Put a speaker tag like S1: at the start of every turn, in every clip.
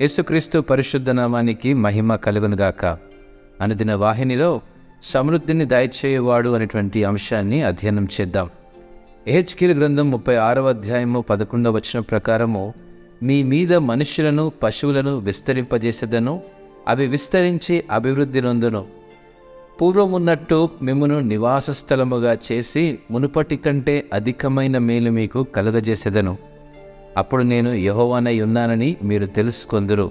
S1: యేసుక్రీస్తు పరిశుద్ధ నామానికి మహిమ కలుగునుగాక. అనుదిన వాహినిలో సమృద్ధిని దయచేయువాడు అనేటువంటి అంశాన్ని అధ్యయనం చేద్దాం. యెహెజ్కేలు గ్రంథం 36వ అధ్యాయము 11వ వచనం ప్రకారము, మీ మీద మనుషులను పశువులను విస్తరింపజేసేదను, అవి విస్తరించి అభివృద్ధి నొందును. పూర్వమున్నట్టు మిమ్మును నివాస స్థలముగా చేసి మునుపటి కంటే అధికమైన మేలు మీకు కలుగజేసేదను. అప్పుడు నేను యెహోవానై ఉన్నానని మీరు తెలుసుకొందురు.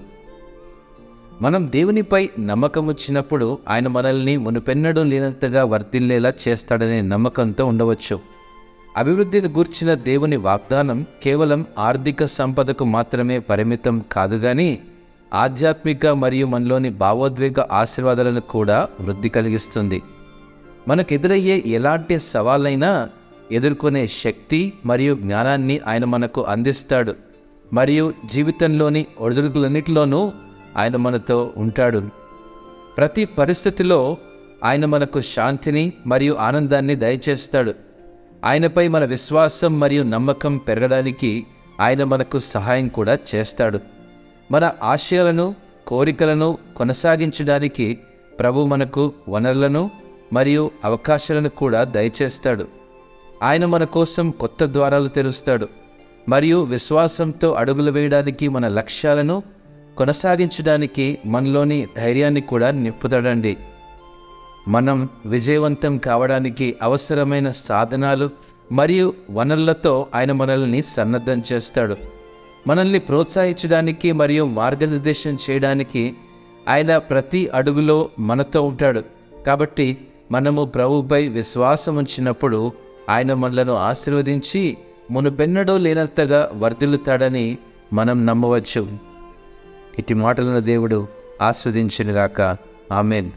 S1: మనం దేవునిపై నమ్మకముచ్చినప్పుడు ఆయన మనల్ని మునుపెన్నడూ లేనంతగా వర్ధిల్లేలా చేస్తాడనే నమ్మకంతో ఉండవచ్చు. అభివృద్ధిని గూర్చిన దేవుని వాగ్దానం కేవలం ఆర్థిక సంపదకు మాత్రమే పరిమితం కాదు గాని ఆధ్యాత్మిక మరియు మనలోని భావోద్వేగ ఆశీర్వాదాలను కూడా వృద్ధి కలిగిస్తుంది. మనకెదురయ్యే ఎలాంటి సవాళ్ళైనా ఎదుర్కొనే శక్తి మరియు జ్ఞానాన్ని ఆయన మనకు అందిస్తాడు. మరియు జీవితంలోని ఒడిదుడుకులన్నిటిలోనూ ఆయన మనతో ఉంటాడు. ప్రతి పరిస్థితిలో ఆయన మనకు శాంతిని మరియు ఆనందాన్ని దయచేస్తాడు. ఆయనపై మన విశ్వాసం మరియు నమ్మకం పెరగడానికి ఆయన మనకు సహాయం కూడా చేస్తాడు. మన ఆశయాలను, కోరికలను కొనసాగించడానికి ప్రభు మనకు వనరులను మరియు అవకాశాలను కూడా దయచేస్తాడు. ఆయన మన కోసం కొత్త ద్వారాలు తెరుస్తాడు మరియు విశ్వాసంతో అడుగులు వేయడానికి, మన లక్ష్యాలను కొనసాగించడానికి మనలోని ధైర్యాన్ని కూడా నింపుతాడండి. మనం విజయవంతం కావడానికి అవసరమైన సాధనాలు మరియు వనరులతో ఆయన మనల్ని సన్నద్ధం చేస్తాడు. మనల్ని ప్రోత్సహించడానికి మరియు మార్గనిర్దేశం చేయడానికి ఆయన ప్రతి అడుగులో మనతో ఉంటాడు. కాబట్టి మనము ప్రభువుపై విశ్వాసం ఉంచినప్పుడు ఆయన మనలను ఆశీర్వదించి మునుపెన్నడూ లేనంతగా వర్ధిల్లుతాడని మనం నమ్మవచ్చు. ఇట్టి మాటలను దేవుడు ఆస్వాదించునుగాక. ఆమేన్.